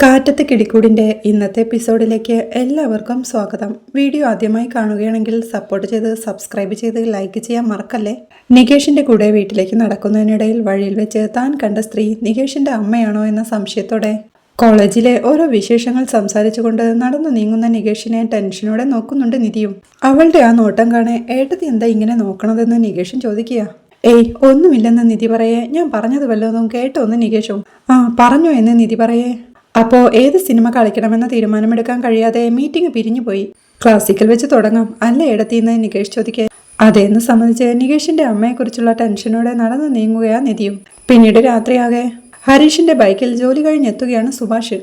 കാറ്റത്ത് കിളിക്കൂടിൻ്റെ ഇന്നത്തെ എപ്പിസോഡിലേക്ക് എല്ലാവർക്കും സ്വാഗതം. വീഡിയോ ആദ്യമായി കാണുകയാണെങ്കിൽ സപ്പോർട്ട് ചെയ്ത് സബ്സ്ക്രൈബ് ചെയ്ത് ലൈക്ക് ചെയ്യാൻ മറക്കല്ലേ. നികേഷിന്റെ കൂടെ വീട്ടിലേക്ക് നടക്കുന്നതിനിടയിൽ വഴിയിൽ വെച്ച് താൻ കണ്ട സ്ത്രീ നികേഷിന്റെ അമ്മയാണോ എന്ന സംശയത്തോടെ കോളേജിലെ ഓരോ വിശേഷങ്ങൾ സംസാരിച്ചുകൊണ്ട് നടന്നു നീങ്ങുന്ന നികേഷിനെ ടെൻഷനോടെ നോക്കുന്നുണ്ട് നിധിയും. അവളുടെ ആ നോട്ടം കാണെ ഏട്ടത്തി എന്താ ഇങ്ങനെ നോക്കണതെന്ന് നികേഷൻ ചോദിക്കുക. ഏയ് ഒന്നുമില്ലെന്ന് നിധി പറയേ. ഞാൻ പറഞ്ഞത് വല്ലതും കേട്ടോ എന്ന് നികേഷും. പറഞ്ഞു എന്ന് നിധി പറയേ. അപ്പോൾ ഏത് സിനിമ കളിക്കണമെന്ന തീരുമാനമെടുക്കാൻ കഴിയാതെ മീറ്റിംഗ് പിരിഞ്ഞുപോയി. ക്ലാസിക്കൽ വെച്ച് തുടങ്ങാം അല്ല ഏടത്തിന്ന് നികേഷ് ചോദിക്കേ. അതേന്ന് സമ്മതിച്ച് നികേഷിന്റെ അമ്മയെക്കുറിച്ചുള്ള ടെൻഷനോടെ നടന്നു നീങ്ങുകയാ നിധിയും. പിന്നീട് രാത്രിയാകെ ഹരീഷിന്റെ ബൈക്കിൽ ജോലി കഴിഞ്ഞെത്തുകയാണ് സുഭാഷ്.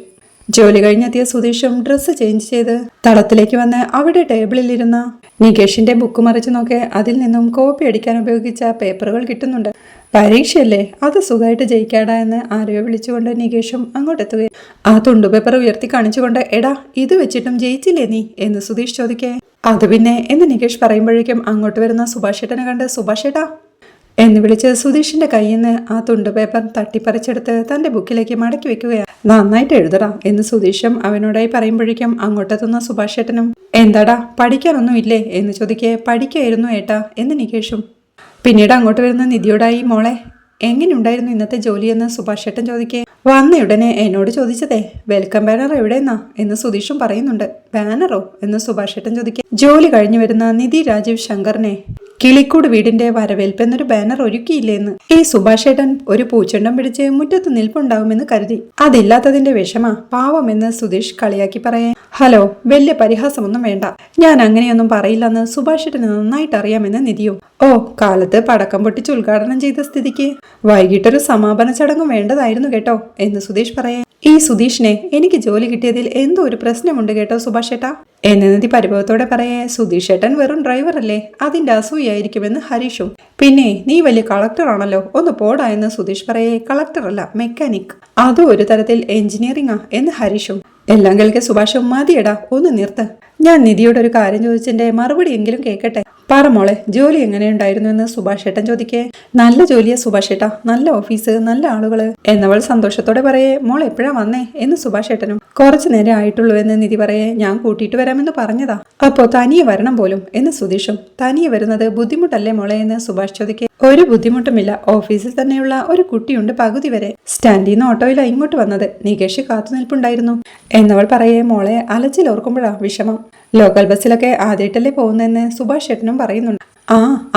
ജോലി കഴിഞ്ഞെത്തിയ സുധീഷും ഡ്രസ്സ് ചേഞ്ച് ചെയ്ത് തളത്തിലേക്ക് വന്ന് അവിടെ ടേബിളിലിരുന്ന നികേഷിന്റെ ബുക്ക് മറിച്ച് നോക്കെ അതിൽ നിന്നും കോപ്പി അടിക്കാൻ ഉപയോഗിച്ച പേപ്പറുകൾ കിട്ടുന്നുണ്ട്. പരീക്ഷയല്ലേ, അത് സുഖമായിട്ട് ജയിക്കാടാ എന്ന് ആരെയോ വിളിച്ചുകൊണ്ട് നികേഷും അങ്ങോട്ടെത്തുകയും ആ തുണ്ടുപേപ്പർ ഉയർത്തി കാണിച്ചുകൊണ്ട് എടാ ഇത് വെച്ചിട്ടും ജയിച്ചില്ലേ നീ എന്ന് സുധീഷ് ചോദിക്കേ. അത് പിന്നെ എന്ന് നികേഷ് പറയുമ്പോഴേക്കും അങ്ങോട്ട് വരുന്ന സുഭാഷേട്ടനെ കണ്ട് സുഭാഷേട്ടാ എന്ന് വിളിച്ച് സുധീഷിന്റെ കയ്യിൽ നിന്ന് ആ തുണ്ടുപേപ്പർ തട്ടിപ്പറിച്ചെടുത്ത് തന്റെ ബുക്കിലേക്ക് മടക്കി വെക്കുകയാണ്. നന്നായിട്ട് എഴുതടാ എന്ന് സുധീഷും അവനോടായി പറയുമ്പോഴേക്കും അങ്ങോട്ടെത്തുന്ന സുഭാഷേട്ടനും എന്താടാ പഠിക്കാനൊന്നും ഇല്ലേ എന്ന് ചോദിക്കേ. പഠിക്കായിരുന്നു ഏട്ടാ എന്ന് നികേഷും. പിന്നീട് അങ്ങോട്ട് വരുന്ന നിധിയോടായി മോളെ എങ്ങനെയുണ്ടായിരുന്നു ഇന്നത്തെ ജോലിയെന്ന് സുഭാഷേട്ടൻ ചോദിക്കേ. വന്നയുടനെ എന്നോട് ചോദിച്ചതേ വെൽക്കം ബാനർ എവിടെയെന്നാ എന്ന് സുധീഷും പറയുന്നുണ്ട്. ബാനറോ എന്ന് സുഭാഷേട്ടൻ ചോദിക്കേ. ജോലി കഴിഞ്ഞു വരുന്ന നിധി രാജീവ് ശങ്കറിനെ കിളിക്കൂട് വീടിന്റെ വരവേൽപ്പെന്നൊരു ബാനർ ഒരുക്കിയില്ലേന്ന്. ഈ സുഭാഷേട്ടൻ ഒരു പൂച്ചെണ്ടം പിടിച്ച് മുറ്റത്ത് നിൽപ്പുണ്ടാവുമെന്ന് കരുതി. അതില്ലാത്തതിന്റെ വിഷമ പാവമെന്ന് സുധീഷ് കളിയാക്കി പറയേ. ഹലോ, വലിയ പരിഹാസമൊന്നും വേണ്ട, ഞാൻ അങ്ങനെയൊന്നും പറയില്ലെന്ന് സുഭാഷേട്ടന് നന്നായിട്ട് അറിയാമെന്ന് നിധിയും. ഓ, കാലത്ത് പടക്കം പൊട്ടിച്ച് ഉദ്ഘാടനം ചെയ്ത സ്ഥിതിക്ക് വൈകിട്ടൊരു സമാപന ചടങ്ങും വേണ്ടതായിരുന്നു കേട്ടോ എന്ന് സുധീഷ് പറയേ. ഈ സുധീഷിനെ എനിക്ക് ജോലി കിട്ടിയതിൽ എന്തോ ഒരു പ്രശ്നമുണ്ട് കേട്ടോ സുഭാഷേട്ടാ എന്ന് നിധി പരിഭവത്തോടെ പറയേ. സുധീഷേട്ടൻ വെറും ഡ്രൈവർ അല്ലേ, അതിന്റെ അസൂയായിരിക്കുമെന്ന് ഹരീഷും. പിന്നെ നീ വലിയ കളക്ടർ ആണല്ലോ, ഒന്ന് പോടാ എന്ന് സുധീഷ് പറയേ. കളക്ടർ അല്ല, മെക്കാനിക്, അതും ഒരു തരത്തിൽ എഞ്ചിനീയറിംഗാ എന്ന് ഹരീഷും. എല്ലാം കേൾക്കെ സുഭാഷും മതിയടാ ഒന്ന് നിർത്ത്, ഞാൻ നിധിയോട് ഒരു കാര്യം ചോദിച്ചെന്റെ മറുപടി എങ്കിലും കേൾക്കട്ടെ. പറ മോളെ, ജോലി എങ്ങനെയുണ്ടായിരുന്നു എന്ന് സുഭാഷേട്ടൻ ചോദിക്കേ. നല്ല ജോലിയാ സുഭാഷേട്ടാ, നല്ല ഓഫീസ്, നല്ല ആളുകള് എന്നവൾ സന്തോഷത്തോടെ പറയേ. മോൾ എപ്പോഴാ വന്നേ എന്ന് സുഭാഷേട്ടനും. കുറച്ചു നേരം ആയിട്ടുള്ളൂ എന്ന് നിധി പറയേ. ഞാൻ കൂട്ടിയിട്ട് വരാമെന്ന് പറഞ്ഞതാ. അപ്പോ തനിയെ വരണം പോലും എന്ന് സുധീഷും. തനിയെ വരുന്നത് ബുദ്ധിമുട്ടല്ലേ മോളെ എന്ന് സുഭാഷ് ചോദിക്കേ. ഒരു ബുദ്ധിമുട്ടുമില്ല, ഓഫീസിൽ തന്നെയുള്ള ഒരു കുട്ടിയുണ്ട് പകുതി വരെ. സ്റ്റാൻഡിൽ നിന്ന് ഓട്ടോയിലാണ് ഇങ്ങോട്ട് വന്നത്. നികേഷ് കാത്തുനിൽപ്പുണ്ടായിരുന്നു എന്നവൾ പറയേ. മോളെ അലച്ചിൽ ഓർക്കുമ്പോഴാ വിഷമം. ലോക്കൽ ബസ്സിലൊക്കെ ആദ്യമായിട്ടല്ലേ പോകുന്നതെന്ന് സുഭാഷ് ചേട്ടനും പറയുന്നുണ്ട്.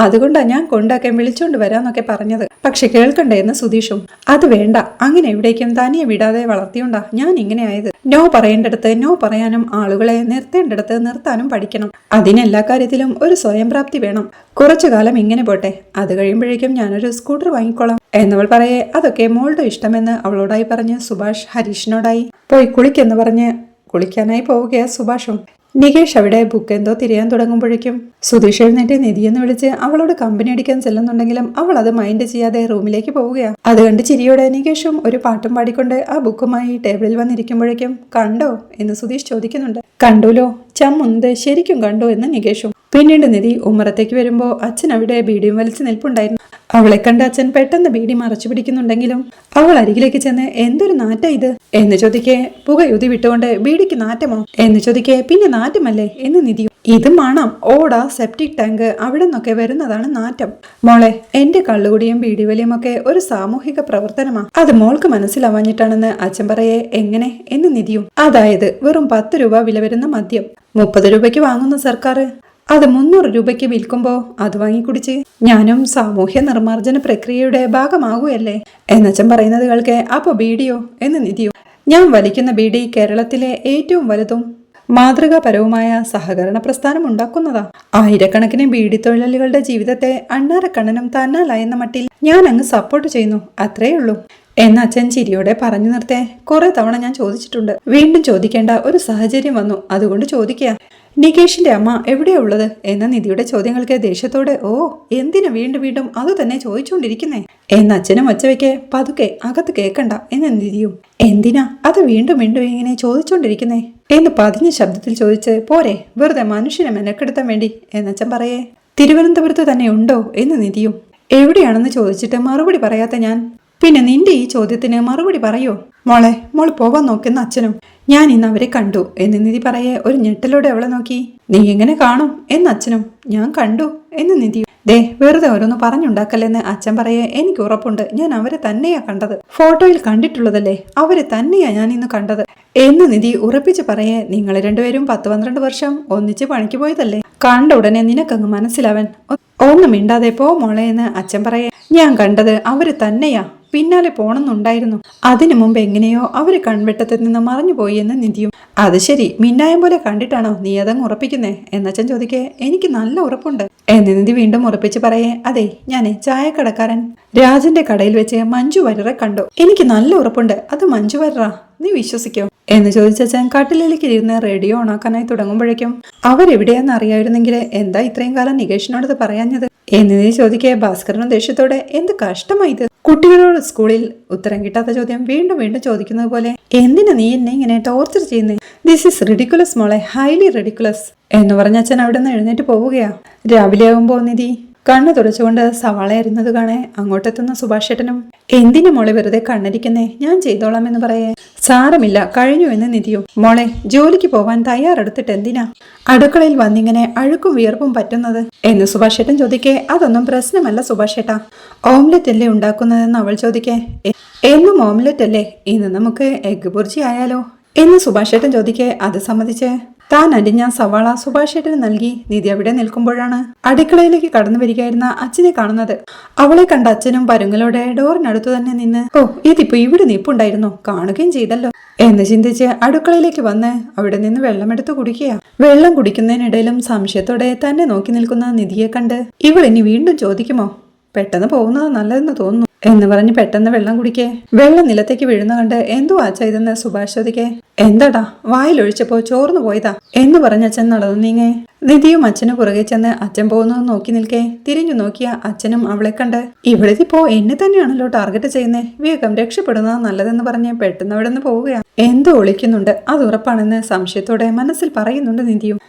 അതുകൊണ്ടാ ഞാൻ കൊണ്ടാക്കാൻ വിളിച്ചോണ്ട് വരാന്നൊക്കെ പറഞ്ഞത്, പക്ഷെ കേൾക്കണ്ടേ എന്ന് സുധീഷും. അത് വേണ്ട, അങ്ങനെ എവിടേക്കും തനിയെ വിടാതെ വളർത്തിയോണ്ടാ ഞാൻ ഇങ്ങനെ ആയത്. നോ പറയേണ്ടടുത്ത് നോ പറയാനും ആളുകളെ നിർത്തേണ്ടടുത്ത് നിർത്താനും പഠിക്കണം. അതിനെല്ലാ കാര്യത്തിലും ഒരു സ്വയം പ്രാപ്തി വേണം. കുറച്ചു കാലം ഇങ്ങനെ പോട്ടെ, അത് കഴിയുമ്പോഴേക്കും ഞാനൊരു സ്കൂട്ടർ വാങ്ങിക്കോളാം എന്നവൾ പറയേ. അതൊക്കെ മോളുടെ ഇഷ്ടമെന്ന് അവളോടായി പറഞ്ഞ് സുഭാഷ് ഹരീഷിനോടായി പോയി കുളിക്കെന്ന് പറഞ്ഞ് കുളിക്കാനായി പോവുകയാ സുഭാഷും. നികേഷ് അവിടെ ബുക്ക് എന്തോ തിരയാൻ തുടങ്ങുമ്പോഴേക്കും സുധീഷ് എഴുന്നേറ്റ് നിധിയെന്ന് വിളിച്ച് അവളോട് കമ്പനി അടിക്കാൻ ചെല്ലുന്നുണ്ടെങ്കിലും അവൾ അത് മൈൻഡ് ചെയ്യാതെ റൂമിലേക്ക് പോവുകയാണ്. അത് കണ്ട് ചിരിയോടെ നികേഷും ഒരു പാട്ടും പാടിക്കൊണ്ട് ആ ബുക്കുമായി ടേബിളിൽ വന്നിരിക്കുമ്പോഴേക്കും കണ്ടോ എന്ന് സുധീഷ് ചോദിക്കുന്നുണ്ട്. കണ്ടുലോ, ചമ്മുന്നത് ശരിക്കും കണ്ടോ എന്ന് നികേഷും. പിന്നീട് നിധി ഉമ്മറത്തേക്ക് വരുമ്പോ അച്ഛൻ അവിടെ ബീഡിയും വലിച്ചു നിൽപ്പുണ്ടായിരുന്നു. അവളെ കണ്ട് അച്ഛൻ പെട്ടെന്ന് ബീഡി മറച്ചു പിടിക്കുന്നുണ്ടെങ്കിലും അവൾ അരികിലേക്ക് ചെന്ന് എന്തൊരു നാറ്റ ഇത് എന്ന് ചോദിക്കേ. പുകയുതി വിട്ടുകൊണ്ട് ബീഡിക്ക് നാറ്റമോ എന്ന് ചോദിക്കേ. പിന്നെ നാറ്റമല്ലേ എന്ന് നിധിയും. ഇത് മണം, ഓട, സെപ്റ്റിക് ടാങ്ക്, അവിടെ നിന്നൊക്കെ വരുന്നതാണ് നാറ്റം. മോളെ, എന്റെ കള്ളുകുടിയും ബീഡിവലിയും ഒക്കെ ഒരു സാമൂഹിക പ്രവർത്തനമാ, അത് മോൾക്ക് മനസ്സിലാവാഞ്ഞിട്ടാണെന്ന് അച്ഛൻ പറയേ. എങ്ങനെ എന്ന് നിധിയും. അതായത് വെറും 10 രൂപ വില വരുന്ന മദ്യം 30 രൂപയ്ക്ക് വാങ്ങുന്ന സർക്കാർ അത് 300 രൂപയ്ക്ക് വിൽക്കുമ്പോ അത് വാങ്ങിക്കുടിച്ച് ഞാനും സാമൂഹ്യ നിർമ്മാർജ്ജന പ്രക്രിയയുടെ ഭാഗമാകുകയല്ലേ എന്നച്ഛൻ പറയുന്നത് കേൾക്കെ. അപ്പൊ ബീഡിയോ എന്ന് നിധിയോ. ഞാൻ വലിക്കുന്ന ബീഡി കേരളത്തിലെ ഏറ്റവും വലുതും മാതൃകാപരവുമായ സഹകരണ പ്രസ്ഥാനം ഉണ്ടാക്കുന്നതാ. ആയിരക്കണക്കിന് ബീഡി തൊഴിലാളികളുടെ ജീവിതത്തെ അണ്ണാറക്കണ്ണനും തന്നാലായെന്ന മട്ടിൽ ഞാൻ അങ്ങ് സപ്പോർട്ട് ചെയ്യുന്നു, അത്രേ ഉള്ളൂ എന്ന് അച്ഛൻ ചിരിയോടെ പറഞ്ഞു നിർത്തേ. കുറെ തവണ ഞാൻ ചോദിച്ചിട്ടുണ്ട്, വീണ്ടും ചോദിക്കേണ്ട ഒരു സാഹചര്യം വന്നു, അതുകൊണ്ട് ചോദിക്കുക. നികേഷിന്റെ അമ്മ എവിടെയാ ഉള്ളത് എന്ന നിധിയുടെ ചോദ്യങ്ങൾക്ക് ദേഷ്യത്തോടെ ഓ എന്തിനാ വീണ്ടും വീണ്ടും അത് തന്നെ ചോദിച്ചുകൊണ്ടിരിക്കുന്നേ എന്ന് അച്ഛനും ഒച്ചവയ്ക്ക്. പതുക്കെ അകത്ത് കേൾക്കണ്ട എന്ന് നിധിയും. എന്തിനാ അത് വീണ്ടും വീണ്ടും ഇങ്ങനെ ചോദിച്ചുകൊണ്ടിരിക്കുന്നേ എന്ന് പതിഞ്ഞ ശബ്ദത്തിൽ ചോദിച്ച്. പോരെ, വെറുതെ മനുഷ്യനെ മെനക്കെടുത്താൻ വേണ്ടി എന്നച്ഛൻ പറയേ. തിരുവനന്തപുരത്ത് തന്നെ ഉണ്ടോ എന്ന് നിധിയും. എവിടെയാണെന്ന് ചോദിച്ചിട്ട് മറുപടി പറയാത്ത ഞാൻ പിന്നെ നിന്റെ ഈ ചോദ്യത്തിന് മറുപടി പറയോ? മോളെ മോൾ പോവാൻ നോക്കുന്ന അച്ഛനും ഞാൻ ഇന്ന് അവരെ കണ്ടു എന്ന് നിധി പറയെ ഒരു ഞെട്ടലോടെ അവളെ നോക്കി. നീ എങ്ങനെ കാണും എന്ന് അച്ഛനും. ഞാൻ കണ്ടു എന്ന് നിധി. ദേ വെറുതെ ഓരോന്ന് പറഞ്ഞുണ്ടാക്കല്ലെന്ന് അച്ഛൻ പറയെ. എനിക്ക് ഉറപ്പുണ്ട് ഞാൻ അവരെ തന്നെയാ കണ്ടത്. ഫോട്ടോയിൽ കണ്ടിട്ടുള്ളതല്ലേ, അവരെ തന്നെയാ ഞാൻ ഇന്ന് കണ്ടത് എന്ന് നിധി ഉറപ്പിച്ച് പറയെ. നിങ്ങൾ രണ്ടുപേരും 10-12 വർഷം ഒന്നിച്ച് പണിക്ക് പോയതല്ലേ, കണ്ട ഉടനെ നിനക്കങ്ങ് മനസ്സിലാവൻ. ഒന്നും മിണ്ടാതെ പോ മോളെ എന്ന് അച്ഛൻ പറയെ. ഞാൻ കണ്ടത് അവര് തന്നെയാ, പിന്നാലെ പോണമെന്നുണ്ടായിരുന്നു. അതിനു മുമ്പ് എങ്ങനെയോ അവര് കൺവെട്ടത്തിൽ നിന്ന് മറഞ്ഞുപോയി എന്ന് നിധിയും. അത് ശരി, മിന്നായം പോലെ കണ്ടിട്ടാണോ നീ അതങ്ങ് ഉറപ്പിക്കുന്നേ എന്നച്ഛൻ ചോദിക്കേ. എനിക്ക് നല്ല ഉറപ്പുണ്ട് എന്ന് നിധി വീണ്ടും ഉറപ്പിച്ച് പറയേ. അതെ, ഞാനേ ചായക്കടക്കാരൻ രാജന്റെ കടയിൽ വെച്ച് മഞ്ജു വാര്യരെ കണ്ടു. എനിക്ക് നല്ല ഉറപ്പുണ്ട് അത് മഞ്ജു വാര്യരാ, നീ വിശ്വസിക്കോ എന്ന് ചോദിച്ചച്ഛൻ കട്ടിലേക്ക് ഇരുന്ന് റേഡിയോ ഓണാക്കാനായി തുടങ്ങുമ്പോഴേക്കും അവരെവിടെയാന്ന് അറിയായിരുന്നെങ്കിൽ എന്താ ഇത്രയും കാലം നികേഷിനോടത് പറയാഞ്ഞത് എന്ന് നീ ചോദിക്കേ. ഭാസ്കരനും ദേഷ്യത്തോടെ എന്ത് കഷ്ടമായി ഇത്, കുട്ടികളോട് സ്കൂളിൽ ഉത്തരം കിട്ടാത്ത ചോദ്യം വീണ്ടും വീണ്ടും ചോദിക്കുന്നത് പോലെ. എന്തിനാ നീ എന്നെ ഇങ്ങനെ ടോർച്ചർ ചെയ്യുന്നേ? ദിസ് ഈസ് റിഡിക്കുലസ് മോളെ, ഹൈലി റിഡിക്കുലസ് എന്ന് പറഞ്ഞ അച്ഛൻ അവിടെ നിന്ന് എഴുന്നേറ്റ് പോവുകയാ. രാവിലെ ആവുമ്പോ നിധി കണ്ണ് തുടച്ചുകൊണ്ട് സവാള അരിഞ്ഞത് കാണേ അങ്ങോട്ടെത്തുന്ന സുഭാഷ് ചേട്ടനും. എന്തിനു മോളെ വെറുതെ കണ്ണരിക്കുന്നേ, ഞാൻ ചെയ്തോളാം എന്ന് പറയേ. സാരമില്ല കഴിഞ്ഞു എന്ന് നിധിയും. മോളെ ജോലിക്ക് പോവാൻ തയ്യാറെടുത്തിട്ട് എന്തിനാ അടുക്കളയിൽ വന്നിങ്ങനെ അഴുക്കും വിയർപ്പും പറ്റുന്നത് എന്ന് സുഭാഷ് ചേട്ടൻ ചോദിക്കേ. അതൊന്നും പ്രശ്നമല്ല സുഭാഷ് ചേട്ടാ, ഓംലെറ്റ് അല്ലേ ഉണ്ടാക്കുന്നതെന്ന് അവൾ ചോദിക്കേ. എന്നും ഓംലെറ്റ് അല്ലേ, ഇന്ന് നമുക്ക് എഗ് ബുർജി ആയാലോ എന്ന് സുഭാഷ് ചേട്ടൻ ചോദിക്കേ. അത് സമ്മതിച്ച് താൻ അരിഞ്ഞ സവാള സുഭാഷ് ചേട്ടന് നൽകി നിധി അവിടെ നിൽക്കുമ്പോഴാണ് അടുക്കളയിലേക്ക് കടന്നു വരികയായിരുന്ന അച്ഛനെ കാണുന്നത്. അവളെ കണ്ട അച്ഛനും പരുങ്ങലോടെ ഡോറിനടുത്തു തന്നെ നിന്ന്, ഓ ഇതിപ്പോ ഇവിടെ നിപ്പുണ്ടായിരുന്നു, കാണുകയും ചെയ്തല്ലോ എന്ന് ചിന്തിച്ച് അടുക്കളയിലേക്ക് വന്ന് അവിടെ നിന്ന് വെള്ളമെടുത്ത് കുടിക്കുക. വെള്ളം കുടിക്കുന്നതിനിടയിലും സംശയത്തോടെ തന്നെ നോക്കി നിൽക്കുന്ന നിധിയെ കണ്ട് ഇവളിനി വീണ്ടും ചോദിക്കുമോ, പെട്ടെന്ന് പോകുന്നത് നല്ലതെന്ന് തോന്നുന്നു എന്ന് പറഞ്ഞ് പെട്ടെന്ന് വെള്ളം കുടിക്കേ. വെള്ളം നിലത്തേക്ക് വീഴുന്ന കണ്ട് എന്തോ ആച്ച ഇതെന്ന് സുഭാഷ് ചോദിക്കേ. എന്താടാ വായിലൊഴിച്ചപ്പോ ചോർന്നു പോയതാ എന്ന് പറഞ്ഞ അച്ഛൻ നടന്നു നീങ്ങേ. നിധിയും അച്ഛന് പുറകെ ചെന്ന് അച്ഛൻ പോകുന്നത് നോക്കി നിൽക്കേ. തിരിഞ്ഞു നോക്കിയ അച്ഛനും അവളെ കണ്ട് ഇവിടെതിപ്പോ എന്നെ തന്നെയാണല്ലോ ടാർഗറ്റ് ചെയ്യുന്നേ, വേഗം രക്ഷപ്പെടുന്നത് നല്ലതെന്ന് പറഞ്ഞ് പെട്ടെന്ന് അവിടെ നിന്ന് പോവുകയാണ്. എന്തോ ഒളിക്കുന്നുണ്ട്, അത് ഉറപ്പാണെന്ന് സംശയത്തോടെ മനസ്സിൽ പറയുന്നുണ്ട് നിധിയും.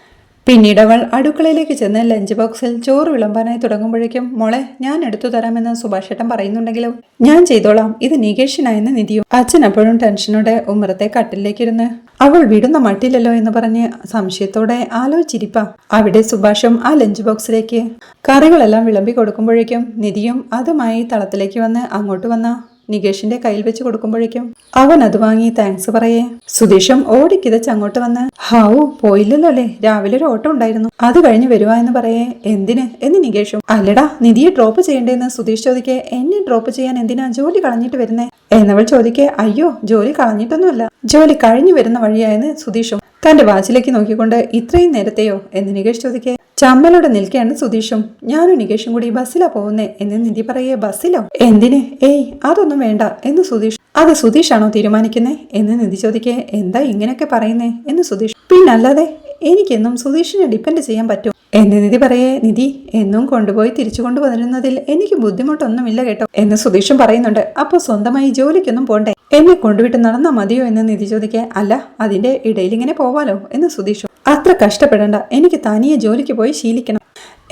പിന്നീട് അവൾ അടുക്കളയിലേക്ക് ചെന്ന് ലഞ്ച് ബോക്സിൽ ചോറ് വിളമ്പാനായി തുടങ്ങുമ്പോഴേക്കും മോളെ ഞാൻ എടുത്തു തരാമെന്ന് സുഭാഷ് ചേട്ടൻ പറയുന്നുണ്ടെങ്കിലും ഞാൻ ചെയ്തോളാം, ഇത് നികേഷിനായെന്ന് നിധിയും. അച്ഛൻ അപ്പോഴും ടെൻഷനോടെ ഉമ്മറത്തെ കട്ടിലേക്കിരുന്ന് അവൾ വിടുന്ന മട്ടില്ലല്ലോ എന്ന് പറഞ്ഞ് സംശയത്തോടെ ആലോചിച്ചിരിപ്പ. അവിടെ സുഭാഷും ആ ലഞ്ച് ബോക്സിലേക്ക് കറികളെല്ലാം വിളമ്പി കൊടുക്കുമ്പോഴേക്കും നിധിയും അതുമായി തളത്തിലേക്ക് വന്ന് അങ്ങോട്ട് വന്ന നികേഷിന്റെ കയ്യിൽ വെച്ച് കൊടുക്കുമ്പോഴേക്കും അവൻ അത് വാങ്ങി താങ്ക്സ് പറയേ. സുധീഷും ഓടിക്കിതച്ച് അങ്ങോട്ട് വന്ന് ഹാവു പോയില്ലല്ലോ അല്ലേ, രാവിലെ ഒരു ഓട്ടം ഉണ്ടായിരുന്നു, അത് കഴിഞ്ഞ് വരുവാ എന്ന് പറയേ. എന്തിന് എന്ന് നികേഷും. അല്ലടാ നിധിയെ ഡ്രോപ്പ് ചെയ്യണ്ടേന്ന് സുധീഷ് ചോദിക്കേ. എന്നെ ഡ്രോപ്പ് ചെയ്യാൻ എന്തിനാ ജോലി കളഞ്ഞിട്ട് വരുന്നേ എന്നവൾ ചോദിക്കേ. അയ്യോ ജോലി കളഞ്ഞിട്ടൊന്നുമല്ല, ജോലി കഴിഞ്ഞു വരുന്ന വഴിയായെന്ന് സുധീഷും. തന്റെ വാച്ചിലേക്ക് നോക്കിക്കൊണ്ട് ഇത്രയും നേരത്തെയോ എന്ന് നികേഷ് ചോദിക്കേ. ചമ്മലോടെ നിൽക്കുകയാണ് സുധീഷും. ഞാനും നികേഷും കൂടി ബസ്സിലാ പോകുന്നേ എന്ന് നിധി പറയേ. ബസ്സിലോ എന്തിന്? ഏയ് അതൊന്നും വേണ്ട എന്ന് സുധീഷ്. അത് സുധീഷാണോ തീരുമാനിക്കുന്നേ എന്ന് നിധി ചോദിക്കേ. എന്താ ഇങ്ങനെയൊക്കെ പറയുന്നേ എന്ന് സുധീഷ്. പിന്നല്ലാതെ എനിക്കെന്നും സുധീഷിനെ ഡിപ്പെൻഡ് ചെയ്യാൻ പറ്റും എന്ന് നിധി പറയേ. നിധി എന്നും കൊണ്ടുപോയി തിരിച്ചു കൊണ്ടുവരുന്നതിൽ എനിക്ക് ബുദ്ധിമുട്ടൊന്നുമില്ല കേട്ടോ എന്ന് സുധീഷും പറയുന്നുണ്ട്. അപ്പൊ സ്വന്തമായി ജോലിക്കൊന്നും പോണ്ടേ, എന്നെ കൊണ്ടുവിട്ട് നടന്നാ മതിയോ എന്ന് നിധി ചോദിക്കേ. അല്ല അതിന്റെ ഇടയിൽ ഇങ്ങനെ പോവാലോ എന്ന് സുധീഷും. അത്ര കഷ്ടപ്പെടണ്ട, എനിക്ക് തനിയെ ജോലിക്ക് പോയി ശീലിക്കണം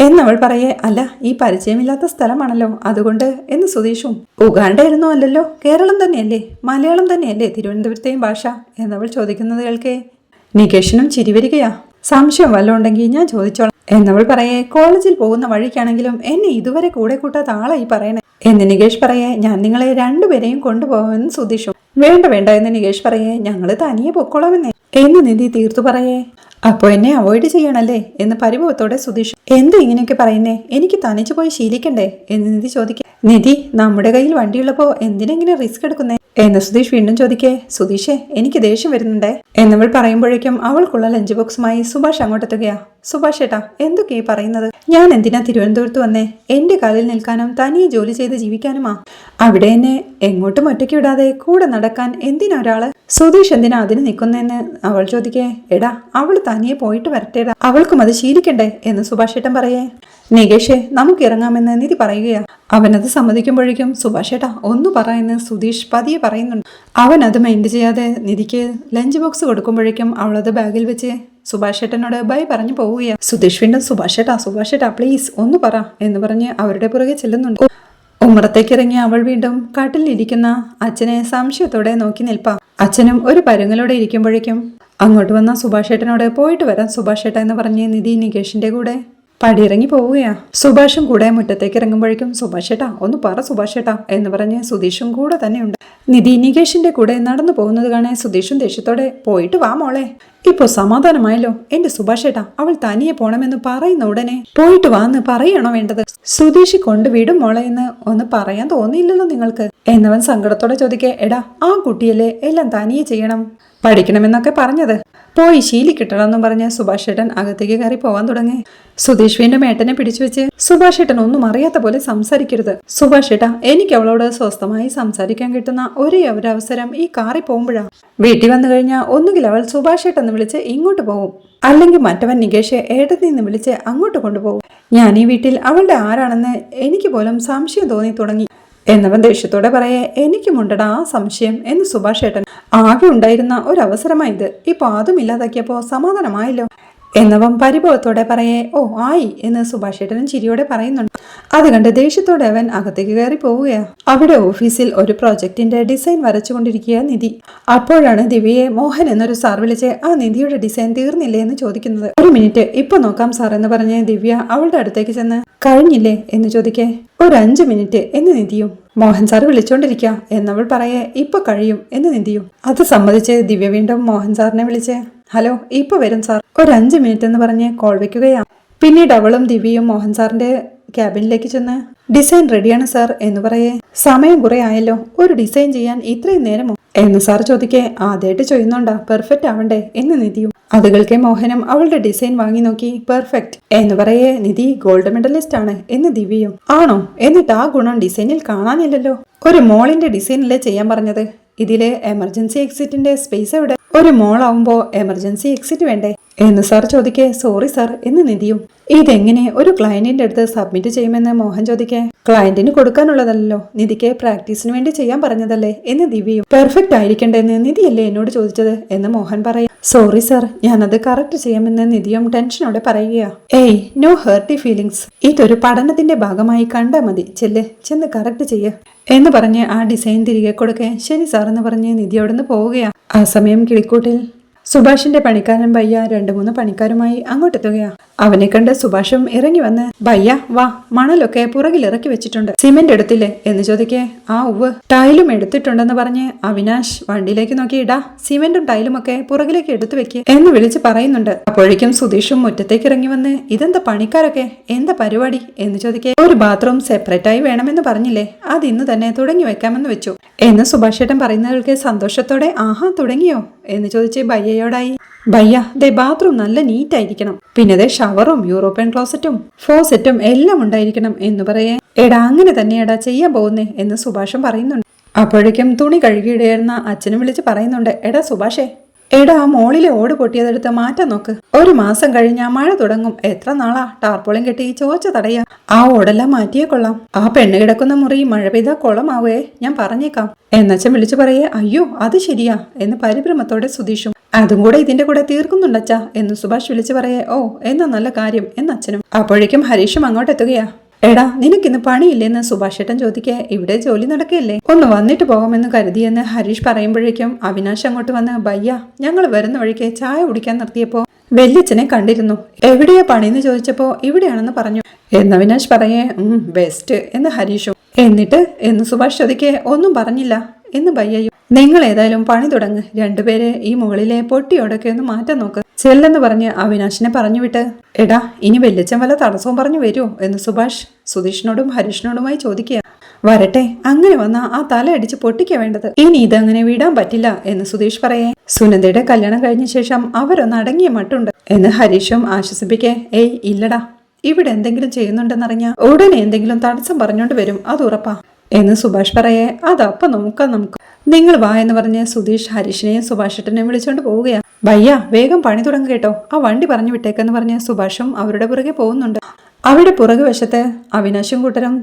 എന്നവൾ പറയേ. അല്ല ഈ പരിചയമില്ലാത്ത സ്ഥലമാണല്ലോ അതുകൊണ്ട് എന്ന് സുധീഷും. ഉഗാണ്ടായിരുന്നോ അല്ലല്ലോ, കേരളം തന്നെയല്ലേ, മലയാളം തന്നെയല്ലേ തിരുവനന്തപുരത്തെയും ഭാഷ എന്നവൾ ചോദിക്കുന്നത് കേൾക്കേ. നികേഷിനും ചിരിവരികയാ. സംശയം വല്ലതും ഉണ്ടെങ്കിൽ ഞാൻ ചോദിച്ചോളാം എന്നവൾ പറയേ. കോളേജിൽ പോകുന്ന വഴിക്കാണെങ്കിലും എന്നെ ഇതുവരെ കൂടെ കൂട്ടാത്ത ആളായി പറയണേ എന്ന് നികേഷ് പറയേ. ഞാൻ നിങ്ങളെ രണ്ടുപേരെയും കൊണ്ടുപോകുമെന്ന് സുധീഷും. വേണ്ട വേണ്ട എന്ന് നികേഷ് പറയേ. ഞങ്ങള് തനിയെ പൊക്കോളാമെന്നേ എന്ന് നിധി തീർത്തു പറയേ. അപ്പൊ എന്നെ അവോയ്ഡ് ചെയ്യണല്ലേ എന്ന് പരിഭവത്തോടെ സുധീഷ്. എന്ത് ഇങ്ങനെയൊക്കെ പറയുന്നേ, എനിക്ക് തനിച്ചു പോയി ശീലിക്കണ്ടേ എന്ന് നിധി ചോദിക്കേ. നിധി നമ്മുടെ കയ്യിൽ വണ്ടിയുള്ളപ്പോ എന്തിനെങ്ങനെ റിസ്ക് എടുക്കുന്നേ എന്ന് സുധീഷ് വീണ്ടും ചോദിക്കേ. സുധീഷേ എനിക്ക് ദേഷ്യം വരുന്നുണ്ടേ എന്നവൾ പറയുമ്പോഴേക്കും അവൾക്കുള്ള ലഞ്ച് ബോക്സുമായി സുഭാഷ് അങ്ങോട്ടെത്തുകയാ. സുഭാഷ് ഏട്ടാ എന്തൊക്കെയാ പറയുന്നത്, ഞാൻ എന്തിനാ തിരുവനന്തപുരത്ത് വന്നേ, എന്റെ കാലിൽ നിൽക്കാനും തനിയെ ജോലി ചെയ്ത് ജീവിക്കാനുമാ. അവിടെ എന്നെ എങ്ങോട്ടും ഒറ്റയ്ക്ക് വിടാതെ കൂടെ നടക്കാൻ എന്തിനാ ഒരാള്, സുധീഷ് എന്തിനാ അതിന് നിൽക്കുന്നതെന്ന് അവൾ ചോദിക്കേ. എടാ അവൾ തനിയെ പോയിട്ട് വരട്ടേടാ, അവൾക്കും അത് ശീലിക്കണ്ടേ എന്ന് സുഭാഷ് ഏട്ടൻ പറയേ. നികേഷേ നമുക്ക് ഇറങ്ങാമെന്ന് നിധി പറയുകയാ. അവനത് സമ്മതിക്കുമ്പോഴേക്കും സുഭാഷ് ഏട്ടാ ഒന്ന് പറയുന്ന സുധീഷ് പതിയെ പറയുന്നുണ്ട്. അവൻ അത് മൈൻഡ് ചെയ്യാതെ നിധിക്ക് ലഞ്ച് ബോക്സ് കൊടുക്കുമ്പോഴേക്കും അവളത് ബാഗിൽ വെച്ച് സുഭാഷ് ഏട്ടനോട് ബൈ പറഞ്ഞു പോവുകയാണ്. സുധീഷ് വീണ്ടും സുഭാഷ് ഏട്ടാ പ്ലീസ് ഒന്ന് പറ എന്ന് പറഞ്ഞ് അവരുടെ പുറകെ ചെല്ലുന്നുണ്ട്. ഉമ്മറത്തേക്കിറങ്ങിയ അവൾ വീണ്ടും കട്ടിലിരിക്കുന്ന അച്ഛനെ സംശയത്തോടെ നോക്കി നിൽപ്പാ. അച്ഛനും ഒരു പരുങ്ങലോടെ ഇരിക്കുമ്പോഴേക്കും അങ്ങോട്ട് വന്ന സുഭാഷേട്ടനോട് പോയിട്ട് വരാം സുഭാഷേട്ട എന്ന് പറഞ്ഞ് നിധി നികേഷിന്റെ കൂടെ പടിയിറങ്ങി പോവുകയാ. സുഭാഷും കൂടെ മുറ്റത്തേക്ക് ഇറങ്ങുമ്പോഴേക്കും സുഭാഷേട്ടാ ഒന്ന് പറ സുഭാഷേട്ടാ എന്ന് പറഞ്ഞ് സുധീഷും കൂടെ തന്നെയുണ്ട്. നിധി നികേഷിന്റെ കൂടെ നടന്നു പോകുന്നത് കാണാൻ സുധീഷും ദേഷ്യത്തോടെ പോയിട്ട് വാ മോളെ, ഇപ്പൊ സമാധാനമായല്ലോ എന്റെ സുഭാഷേട്ടാ, അവൾ തനിയെ പോണമെന്ന് പറയുന്ന ഉടനെ പോയിട്ട് വാന്ന് പറയണോ വേണ്ടത്? സുധീഷ് കൊണ്ടുവിടും മോളെ എന്ന് ഒന്ന് പറയാൻ തോന്നിയില്ലല്ലോ നിങ്ങൾക്ക് എന്നവൻ സങ്കടത്തോടെ ചോദിക്കേ. എടാ ആ കുട്ടിയല്ലേ എല്ലാം തനിയെ ചെയ്യണം പഠിക്കണമെന്നൊക്കെ പറഞ്ഞത്, പോയി ശീലിക്കിട്ടണമെന്നും പറഞ്ഞ് സുഭാഷേട്ടൻ അകത്തേക്ക് കയറി പോവാൻ തുടങ്ങി. സുധീഷ് വീണ്ടും ഏട്ടനെ പിടിച്ചു വെച്ച് സുഭാഷേട്ടൻ ഒന്നും അറിയാത്ത പോലെ സംസാരിക്കരുത് സുഭാഷേട്ടാ, എനിക്ക് അവളോട് സ്വസ്ഥമായി സംസാരിക്കാൻ കിട്ടുന്ന ഒരേ ഒരു അവസരം ഈ കാറി പോകുമ്പോഴാ. വീട്ടിൽ വന്നു കഴിഞ്ഞാൽ ഒന്നുകിൽ അവൾ സുഭാഷേട്ടെന്ന് വിളിച്ച് ഇങ്ങോട്ട് പോകും, അല്ലെങ്കിൽ മറ്റവൻ നികേഷ് ഏട്ടത്തിൽ നിന്ന് വിളിച്ച് അങ്ങോട്ട് കൊണ്ടുപോകും. ഞാൻ ഈ വീട്ടിൽ അവളുടെ ആരാണെന്ന് എനിക്ക് പോലും സംശയം തോന്നി തുടങ്ങി എന്നവൻ ദേഷ്യത്തോടെ പറയേ. എനിക്കുമുണ്ടടാ ആ സംശയം എന്ന് സുഭാഷേട്ടൻ. ആകെ ഉണ്ടായിരുന്ന ഒരവസരമായത്, ഇപ്പൊ അതും ഇല്ലാതാക്കിയപ്പോ സമാധാനമായല്ലോ എന്നവൻ പരിഭവത്തോടെ പറയേ. ഓ ആയി എന്ന് സുഭാഷേട്ടനും ചിരിയോടെ പറയുന്നുണ്ട്. അത് കണ്ട് ദേഷ്യത്തോടെ അവൻ അകത്തേക്ക് കയറി പോവുകയാ. അവിടെ ഓഫീസിൽ ഒരു പ്രോജക്റ്റിന്റെ ഡിസൈൻ വരച്ചുകൊണ്ടിരിക്കുക നിധി. അപ്പോഴാണ് ദിവ്യയെ മോഹൻ എന്നൊരു സാർ വിളിച്ച് ആ നിധിയുടെ ഡിസൈൻ തീർന്നില്ലേ എന്ന് ചോദിക്കുന്നത്. ഒരു മിനിറ്റ് ഇപ്പൊ നോക്കാം സാർ എന്ന് പറഞ്ഞ് ദിവ്യ അവളുടെ അടുത്തേക്ക് ചെന്ന് കഴിഞ്ഞില്ലേ എന്ന് ചോദിക്കേ. ഒരു 5 മിനിറ്റ് എന്ന് നിധിയും. മോഹൻ സാർ വിളിച്ചോണ്ടിരിക്കുക എന്നവൾ പറയേ. ഇപ്പൊ കഴിയും എന്ന് നിധിയും. അത് സമ്മതിച്ച് ദിവ്യ വീണ്ടും മോഹൻ സാറിനെ വിളിച്ച് ഹലോ ഇപ്പൊ വരും സാർ, ഒരു 5 മിനിറ്റ് എന്ന് പറഞ്ഞ് കോൾ വെക്കുകയാണ്. പിന്നീട് അവളും ദിവ്യയും മോഹൻ സാറിന്റെ ക്യാബിനിലേക്ക് ചെന്ന് ഡിസൈൻ റെഡിയാണ് സാർ എന്ന് പറയേ. സമയം കുറെ ആയല്ലോ, ഒരു ഡിസൈൻ ചെയ്യാൻ ഇത്രയും നേരമോ എന്ന് സാർ ചോദിക്കേ. ആദ്യമായിട്ട് ചെയ്യുന്നുണ്ടാ, പെർഫെക്റ്റ് ആവണ്ടേ എന്ന് നിധിയും. അത് കേൾക്കെ മോഹനും അവളുടെ ഡിസൈൻ വാങ്ങി നോക്കി. പെർഫെക്റ്റ് എന്ന് പറയേ. നിധി ഗോൾഡ് മെഡലിസ്റ്റ് ആണ് എന്ന് ദിവ്യയും. ആണോ, എന്നിട്ട് ആ ഗുണം ഡിസൈനിൽ കാണാനില്ലല്ലോ. ഒരു മോളിന്റെ ഡിസൈനല്ലേ ചെയ്യാൻ പറഞ്ഞത്, ഇതിലെ എമർജൻസി എക്സിറ്റിന്റെ സ്പേസ് എവിടെ? ഒരു മോളാവുമ്പോ എമർജൻസി എക്സിറ്റ് വേണ്ടേ എന്ന് സാർ ചോദിക്കേ. സോറി സാർ എന്ന് നിധിയും. ഇതെങ്ങനെ ഒരു ക്ലയന്റിന്റെ അടുത്ത് സബ്മിറ്റ് ചെയ്യുമെന്ന് മോഹൻ ചോദിക്കേ. ക്ലയന്റിന് കൊടുക്കാനുള്ളതല്ലോ, നിധിക്ക് പ്രാക്ടീസിന് വേണ്ടി ചെയ്യാൻ പറഞ്ഞതല്ലേ എന്ന് ദിവ്യയും. പെർഫെക്റ്റ് ആയിരിക്കണ്ടെന്ന് നിധിയല്ലേ എന്നോട് ചോദിച്ചത് എന്ന് മോഹൻ പറയും. സോറി സാർ, ഞാനത് കറക്റ്റ് ചെയ്യാമെന്ന് നിധിയും ടെൻഷനോടെ പറയുകയാ. ഏയ് നോ ഹേർട്ടി ഫീലിങ്സ്, ഇതൊരു പഠനത്തിന്റെ ഭാഗമായി കണ്ടാ മതി, ചെന്ന് കറക്റ്റ് ചെയ്യ എന്ന് പറഞ്ഞ് ആ ഡിസൈൻ തിരികെ കൊടുക്കേ. ശരി സാർ എന്ന് പറഞ്ഞ് നിധി അവിടെ നിന്ന് പോവുകയാ. ആ സമയം കിളിക്കൂട്ടിൽ സുഭാഷിന്റെ പണിക്കാരൻ ബയ്യ 2-3 പണിക്കാരുമായി അങ്ങോട്ടെത്തുകയാ. അവനെ കണ്ട് സുഭാഷും ഇറങ്ങി വന്ന് ബയ്യ വാ, മണലൊക്കെ പുറകിൽ ഇറക്കി വെച്ചിട്ടുണ്ട്, സിമെന്റ് എടുത്തില്ലേ എന്ന് ചോദിക്കേ. ആ ഉവ്, ടൈലും എടുത്തിട്ടുണ്ടെന്ന് പറഞ്ഞ് അവിനാശ് വണ്ടിയിലേക്ക് നോക്കി. ഇടാ സിമെന്റും ടൈലും ഒക്കെ പുറകിലേക്ക് എടുത്തു വെക്ക് എന്ന് വിളിച്ച് പറയുന്നുണ്ട്. അപ്പോഴേക്കും സുധീഷും മുറ്റത്തേക്ക് ഇറങ്ങി വന്ന് ഇതെന്താ പണിക്കാരൊക്കെ എന്താ പരിപാടി എന്ന് ചോദിക്കേ. ഒരു ബാത്റൂം സെപ്പറേറ്റ് ആയി വേണമെന്ന് പറഞ്ഞില്ലേ, അത് ഇന്ന് തന്നെ തുടങ്ങി വെക്കാമെന്ന് വെച്ചു എന്ന് സുഭാഷേട്ടൻ പറയുന്നവർക്ക് സന്തോഷത്തോടെ ആഹാ തുടങ്ങിയോ എന്ന് ചോദിച്ച് ബയ്യയോടായി. ബയ്യ ദേ ബാത്റൂം നല്ല നീറ്റ് ആയിരിക്കണം, പിന്നെ ദേ ഷവറും യൂറോപ്യൻ ക്ലോസറ്റും ഫോസറ്റും എല്ലാം ഉണ്ടായിരിക്കണം എന്ന് പറയേ. എടാ അങ്ങനെ തന്നെയാടാ ചെയ്യാൻ പോകുന്നേ എന്ന് സുഭാഷും പറയുന്നുണ്ട്. അപ്പോഴേക്കും തുണി കഴുകിയിടേർന്ന അച്ഛനും വിളിച്ച് പറയുന്നുണ്ട്. എടാ സുഭാഷേ, എടാ ആ മോളിലെ ഓട് പൊട്ടിയതെടുത്ത് മാറ്റാൻ നോക്ക്, 1 മാസം കഴിഞ്ഞാൽ മഴ തുടങ്ങും, എത്ര നാളാ ടാർപോളിൻ കെട്ടി ചോച്ച തടയാ, ആ ഓടെല്ലാം മാറ്റിയേ കൊള്ളാം, ആ പെണ്ണ് കിടക്കുന്ന മുറി മഴ പെയ്താ കൊളമാവേ, ഞാൻ പറഞ്ഞേക്കാം എന്നച്ഛൻ വിളിച്ചു പറയേ. അയ്യോ അത് ശരിയാ എന്ന് പരിഭ്രമത്തോടെ സുധീഷും. അതും കൂടെ ഇതിന്റെ കൂടെ തീർക്കുന്നുണ്ടച്ചാ എന്ന് സുഭാഷ് വിളിച്ചു പറയേ. ഓ എന്നാ നല്ല കാര്യം എന്നച്ഛനും. അപ്പോഴേക്കും ഹരീഷും അങ്ങോട്ടെത്തുകയാ. എടാ നിനക്കിന്ന് പണിയില്ലെന്ന് സുഭാഷേട്ടൻ ചോദിക്കേ. ഇവിടെ ജോലി നടക്കുകയല്ലേ, ഒന്ന് വന്നിട്ട് പോകാമെന്ന് കരുതിയെന്ന് ഹരീഷ് പറയുമ്പോഴേക്കും അവിനാശ് അങ്ങോട്ട് വന്ന് ബയ്യ ഞങ്ങൾ വരുന്ന വഴിക്ക് ചായ കുടിക്കാൻ നിർത്തിയപ്പോ വല്യച്ഛനെ കണ്ടിരുന്നു, എവിടെയാ പണിന്ന് ചോദിച്ചപ്പോ ഇവിടെയാണെന്ന് പറഞ്ഞു എന്ന് അവിനാശ് പറയേ. ബെസ്റ്റ് എന്ന് ഹരീഷും. എന്നിട്ട് എന്ന് സുഭാഷ് ചോദിക്കേ. ഒന്നും പറഞ്ഞില്ല എന്ന് ബയ്യയും. നിങ്ങൾ ഏതായാലും പണി തുടങ്ങ്, 2 പേരെ ഈ മുകളിലെ പൊട്ടിയോടൊക്കെ ഒന്ന് മാറ്റാൻ നോക്ക് ചെല്ലെന്ന് പറഞ്ഞ് അവിനാശിനെ പറഞ്ഞു വിട്ട്. എടാ ഇനി വല്യച്ഛൻ വല്ല തടസ്സവും പറഞ്ഞു വരുമോ എന്ന് സുഭാഷ് സുധീഷിനോടും ഹരീഷിനോടുമായി ചോദിക്കുക. വരട്ടെ, അങ്ങനെ വന്നാ ആ തല അടിച്ച് പൊട്ടിക്ക വേണ്ടത്, ഇനി ഇതങ്ങനെ വിടാൻ പറ്റില്ല എന്ന് സുധീഷ് പറയേ. സുനന്ദയുടെ കല്യാണം കഴിഞ്ഞ ശേഷം അവരൊന്ന് അടങ്ങിയ മട്ടുണ്ട് എന്ന് ഹരീഷും ആശ്വസിപ്പിക്കേ. ഏയ് ഇല്ലടാ, ഇവിടെ എന്തെങ്കിലും ചെയ്യുന്നുണ്ടെന്നറിഞ്ഞാ ഉടനെ എന്തെങ്കിലും തടസ്സം പറഞ്ഞോണ്ട് വരും, അത് ഉറപ്പാ എന്ന് സുഭാഷ് പറയേ. അതപ്പം നോക്കാം നമുക്ക്, നിങ്ങൾ വാ എന്ന് പറഞ്ഞ് സുധീഷ് ഹരീഷിനെയും സുഭാഷേട്ടനെയും വിളിച്ചോണ്ട് പോവുകയാ. ഭയ്യ വേഗം പണി തുടങ്ങുക കേട്ടോ, ആ വണ്ടി പറഞ്ഞു വിട്ടേക്കെന്ന് പറഞ്ഞ് സുഭാഷും അവരുടെ പുറകെ പോകുന്നുണ്ട്. അവിടെ പുറകു വശത്ത് അവിനാശും കൂട്ടരും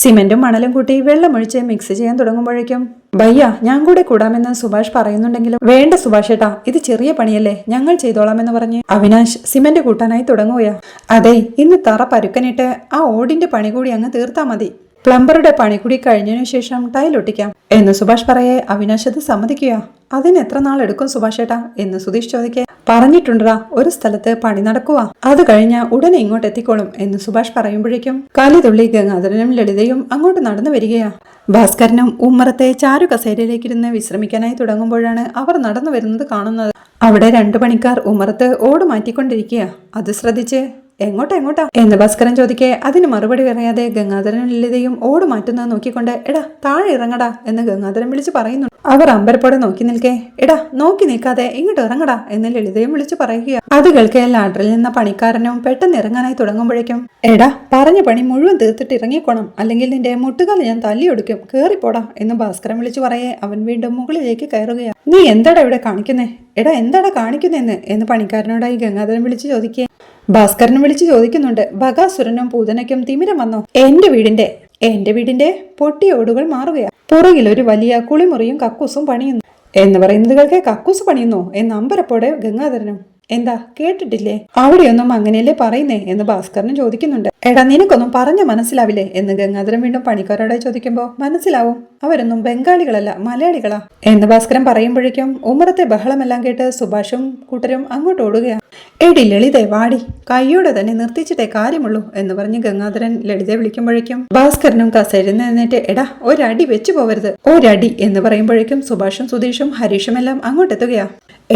സിമെന്റും മണലും കൂട്ടി വെള്ളമൊഴിച്ച് മിക്സ് ചെയ്യാൻ തുടങ്ങുമ്പോഴേക്കും ഭയ്യ ഞാൻ കൂടെ കൂടാമെന്ന് സുഭാഷ് പറയുന്നുണ്ടെങ്കിലും വേണ്ട സുഭാഷേട്ടാ, ഇത് ചെറിയ പണിയല്ലേ, ഞങ്ങൾ ചെയ്തോളാമെന്ന് പറഞ്ഞ് അവിനാശ് സിമെന്റ് കൂട്ടാനായി തുടങ്ങുകയാ. അതെ, ഇന്ന് തറ പരുക്കനിട്ട് ആ ഓടിന്റെ പണി കൂടി അങ്ങ് തീർത്താ മതി പ്ലംബറുടെ പണി കൂടി കഴിഞ്ഞതിനു ശേഷം ടൈലൊട്ടിക്കാം എന്ന് സുഭാഷ് പറയേ അവിനാശ് അത് സമ്മതിക്കുക. അതിന് എത്ര നാളെടുക്കും സുഭാഷ് ഏട്ടാ എന്ന് സുധീഷ് ചോദിക്കേ. പറഞ്ഞിട്ടുണ്ടാ ഒരു സ്ഥലത്ത് പണി നടക്കുക, അത് കഴിഞ്ഞ ഉടനെ ഇങ്ങോട്ട് എത്തിക്കോളും എന്ന് സുഭാഷ് പറയുമ്പോഴേക്കും കാലിതുള്ളി ഗംഗാധരനും ലളിതയും അങ്ങോട്ട് നടന്നു വരികയാ. ഭാസ്കരനും ഉമ്മറത്തെ ചാരു കസേരയിലേക്കിരുന്ന് വിശ്രമിക്കാനായി തുടങ്ങുമ്പോഴാണ് അവർ നടന്നു വരുന്നത് കാണുന്നത്. അവിടെ 2 പണിക്കാർ ഉമ്മറത്ത് ഓട് മാറ്റിക്കൊണ്ടിരിക്കുക. അത് ശ്രദ്ധിച്ച് എങ്ങോട്ടാ എന്ന് ഭാസ്കരൻ ചോദിക്കേ. അതിന് മറുപടി പറയാതെ ഗംഗാധരനും ലളിതയും ഓട് മാറ്റുന്നത് നോക്കിക്കൊണ്ട് എടാ താഴെ ഇറങ്ങടാ എന്ന് ഗംഗാധരൻ വിളിച്ചു പറയുന്നു. അവർ അമ്പരപ്പോടെ നോക്കി നിൽക്കേ. എടാ നോക്കി നിൽക്കാതെ ഇങ്ങോട്ട് ഇറങ്ങടാ എന്ന് ലളിതയും വിളിച്ചു പറയുക. അത് കേൾക്കേ ലാഡറിൽ നിന്ന പണിക്കാരനും പെട്ടെന്ന് ഇറങ്ങാനായി തുടങ്ങുമ്പോഴേക്കും എടാ പറഞ്ഞ പണി മുഴുവൻ തീർത്തിട്ട് ഇറങ്ങിക്കോണം, അല്ലെങ്കിൽ നിന്റെ മുട്ടുകാല് ഞാൻ തല്ലിയൊടുക്കും, കേറിപ്പോടാ എന്ന് ഭാസ്കരൻ വിളിച്ചു പറയേ. അവൻ വീണ്ടും മുകളിലേക്ക് കയറുകയാണ്. നീ എന്താടാ ഇവിടെ കാണിക്കുന്നേ? എടാ എന്താടാ കാണിക്കുന്നേന്ന് എന്ന് പണിക്കാരനോടായി ഗംഗാധരൻ വിളിച്ചു ചോദിക്കേ. ഭാസ്കരനും വിളിച്ചു ചോദിക്കുന്നുണ്ട്. ബകാസുരനും പൂതനയ്ക്കും തിമിരം വന്നോ? എന്റെ വീടിന്റെ പൊട്ടിയ ഓടുകൾ മാറുകയാ. പുറകിൽ ഒരു വലിയ കുളിമുറിയും കക്കൂസും പണിയുന്നു എന്ന് പറയുന്നത് കേൾക്കെ. കക്കൂസ് പണിയുന്നോ എന്ന് അമ്പരപ്പോടെ ഗംഗാധരനും. എന്താ കേട്ടിട്ടില്ലേ? അവിടെയൊന്നും അങ്ങനെയല്ലേ പറയുന്നേ എന്ന് ഭാസ്കരനും ചോദിക്കുന്നുണ്ട്. എടാ നിനക്കൊന്നും പറഞ്ഞ മനസ്സിലാവില്ലേ എന്ന് ഗംഗാധരൻ വീണ്ടും പണിക്കാരോടെ ചോദിക്കുമ്പോ മനസ്സിലാവും, അവരൊന്നും ബംഗാളികളല്ല മലയാളികളാ എന്ന് ഭാസ്കരൻ പറയുമ്പോഴേക്കും ഉമ്മറത്തെ ബഹളമെല്ലാം കേട്ട് സുഭാഷും കൂട്ടരും അങ്ങോട്ട് ഓടുകയാണ്. എടി ലളിതേ വാടി, കൈയോടെ തന്നെ നിർത്തിച്ചിട്ടേ കാര്യമുള്ളൂ എന്ന് പറഞ്ഞ് ഗംഗാധരൻ ലളിതയെ വിളിക്കുമ്പോഴേക്കും ഭാസ്കരനും കസേരയിൽ നിന്നിട്ട് എടാ ഒരടി വെച്ചു പോവരുത്, ഒരടി എന്ന് പറയുമ്പോഴേക്കും സുഭാഷും സുധീഷും ഹരീഷും എല്ലാം അങ്ങോട്ടെത്തുകയാ.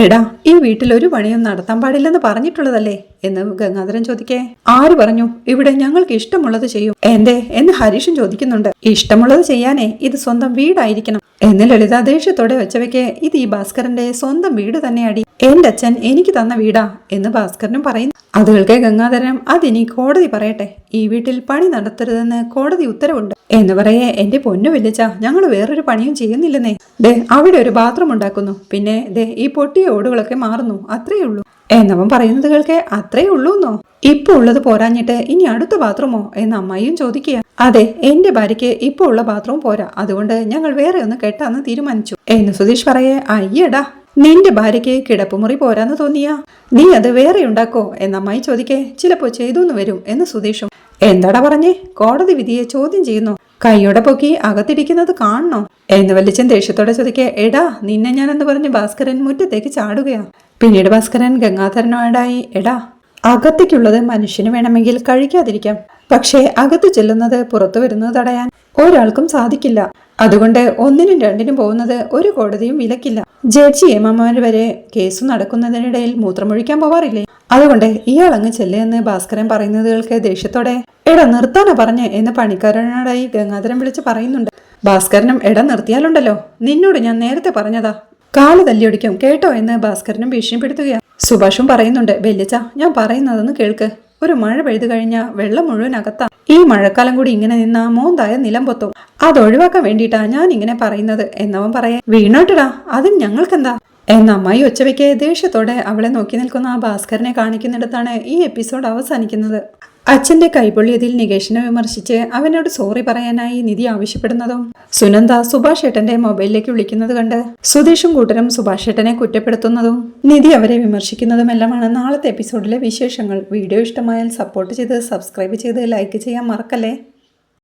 എടാ ഈ വീട്ടിൽ ഒരു പണിയും നടത്താൻ പാടില്ലെന്ന് പറഞ്ഞിട്ടുള്ളതല്ലേ എന്ന് ഗംഗാധരൻ ചോദിക്കേ. ആര് പറഞ്ഞു? ഇവിടെ ഞങ്ങൾക്ക് ഇഷ്ടമുള്ളത് ചെയ്യും. എന്തേ എന്ന് ഹരീഷും ചോദിക്കുന്നുണ്ട്. ഇഷ്ടമുള്ളത് ചെയ്യാനേ ഇത് സ്വന്തം വീടായിരിക്കണം എന്ന് ലളിത ദേഷ്യത്തോടെ വെച്ചവയ്ക്ക്. ഇത് ഈ ഭാസ്കരന്റെ സ്വന്തം വീട് തന്നെയാടി, എന്റെ അച്ഛൻ എനിക്ക് തന്ന വീടാ എന്ന് ഭാസ്കരനും പറയുന്നു. അത് കേൾക്കെ ഗംഗാധരനും അതിനി കോടതി പറയട്ടെ, ഈ വീട്ടിൽ പണി നടത്തരുതെന്ന് കോടതി ഉത്തരവുണ്ട് എന്ന് പറയേ. എന്റെ പൊന്നു വില്ലിച്ച, ഞങ്ങൾ വേറൊരു പണിയും ചെയ്യുന്നില്ലെന്നേ. ദേ അവിടെ ഒരു ബാത്റൂം ഉണ്ടാക്കുന്നു, പിന്നെ ദേ ഈ പൊട്ടിയ ഓടുകളൊക്കെ മാറുന്നു, അത്രയേ ഉള്ളൂ എന്നവൻ പറയുന്നത് കേൾക്കെ. അത്രേ ഉള്ളൂന്നോ? ഇപ്പൊ ഉള്ളത് പോരാഞ്ഞിട്ട് ഇനി അടുത്ത ബാത്റൂമോ എന്ന് അമ്മായിയും ചോദിക്കുക. അതെ എന്റെ ഭാര്യയ്ക്ക് ഇപ്പൊ ഉള്ള ബാത്റൂം പോരാ, അതുകൊണ്ട് ഞങ്ങൾ വേറെ ഒന്ന് കെട്ടാന്ന് തീരുമാനിച്ചു എന്ന് സുധീഷ് പറയേ. അയ്യടാ നിന്റെ ഭാര്യയ്ക്ക് കിടപ്പുമുറി പോരാന്ന് തോന്നിയാ നീ അത് വേറെ ഉണ്ടാക്കോ എന്ന് അമ്മായി ചോദിക്കേ. ചിലപ്പോ ചെയ്തു വരും എന്ന് സുധീഷും. എന്താടാ പറഞ്ഞേ? കോടതി വിധിയെ ചോദ്യം ചെയ്യുന്നു, കൈയോടെ പൊക്കി അകത്തിരിക്കുന്നത് കാണണോ എന്ന് വല്ലിച്ചൻ ദേഷ്യത്തോടെ ചോദിക്കേ. എടാ നിന്നെ ഞാനെന്ന് പറഞ്ഞ് ഭാസ്കരൻ മുറ്റത്തേക്ക് ചാടുകയാ. പിന്നീട് ഭാസ്കരൻ ഗംഗാധരനോടായി എടാ അകത്തേക്കുള്ളത് മനുഷ്യന് വേണമെങ്കിൽ കഴിക്കാതിരിക്കാം, പക്ഷേ അകത്ത് ചെല്ലുന്നത് പുറത്തു വരുന്നത് തടയാൻ ഒരാൾക്കും സാധിക്കില്ല. അതുകൊണ്ട് 1നും 2നും പോകുന്നത് ഒരു കോടതിയും വിലക്കില്ല. ജഡ്ജി ഏമാമാര് വരെ കേസ് നടക്കുന്നതിനിടയിൽ മൂത്രമൊഴിക്കാൻ പോവാറില്ലേ? അതുകൊണ്ട് ഇയാൾ അങ്ങ് ചെല്ലുമെന്ന് ഭാസ്കരൻ പറയുന്നതുകൾക്ക് ദേഷ്യത്തോടെ എടാ നിർത്താനാ പറഞ്ഞ് എന്ന് പണിക്കാരനോടായി ഗംഗാധരൻ വിളിച്ച് പറയുന്നുണ്ട്. ഭാസ്കരനും എടാ നിർത്തിയാലുണ്ടല്ലോ, നിന്നോട് ഞാൻ നേരത്തെ പറഞ്ഞതാ, കാല് തല്ലിയൊടിക്കും കേട്ടോ എന്ന് ഭാസ്കരനും ഭീഷണിപ്പെടുത്തുകയാണ്. സുഭാഷും പറയുന്നുണ്ട്. വെല്ലിച്ച ഞാൻ പറയുന്നതെന്ന് കേൾക്ക്, ഒരു മഴ പെയ്തു കഴിഞ്ഞാൽ വെള്ളം മുഴുവൻ അകത്താം. ഈ മഴക്കാലം കൂടി ഇങ്ങനെ നിന്നാ മോന്തായ നിലം പൊത്തും, അതൊഴിവാക്കാൻ വേണ്ടിയിട്ടാ ഞാൻ ഇങ്ങനെ പറയുന്നത് എന്നവൻ പറയാ. വീണോട്ടടാ അതിന് ഞങ്ങൾക്കെന്താ എന്ന അമ്മായി ഒച്ചവയ്ക്ക് ദേഷ്യത്തോടെ അവളെ നോക്കി നിൽക്കുന്ന ആ ഭാസ്കരനെ കാണിക്കുന്നിടത്താണ് ഈ എപ്പിസോഡ് അവസാനിക്കുന്നത്. അച്ഛന്റെ കൈപൊള്ളിയതിൽ നികേഷിനെ വിമർശിച്ച് അവനോട് സോറി പറയാനായി നിധി ആവശ്യപ്പെടുന്നതും സുനന്ദ സുഭാഷ് ഏട്ടന്റെ മൊബൈലിലേക്ക് വിളിക്കുന്നത് കണ്ട് സുധീഷും കൂട്ടരും സുഭാഷ് ഏട്ടനെ കുറ്റപ്പെടുത്തുന്നതും നിധി അവരെ വിമർശിക്കുന്നതുമെല്ലാമാണ് നാളത്തെ എപ്പിസോഡിലെ വിശേഷങ്ങൾ. വീഡിയോ ഇഷ്ടമായാൽ സപ്പോർട്ട് ചെയ്ത് സബ്സ്ക്രൈബ് ചെയ്ത് ലൈക്ക് ചെയ്യാൻ മറക്കല്ലേ.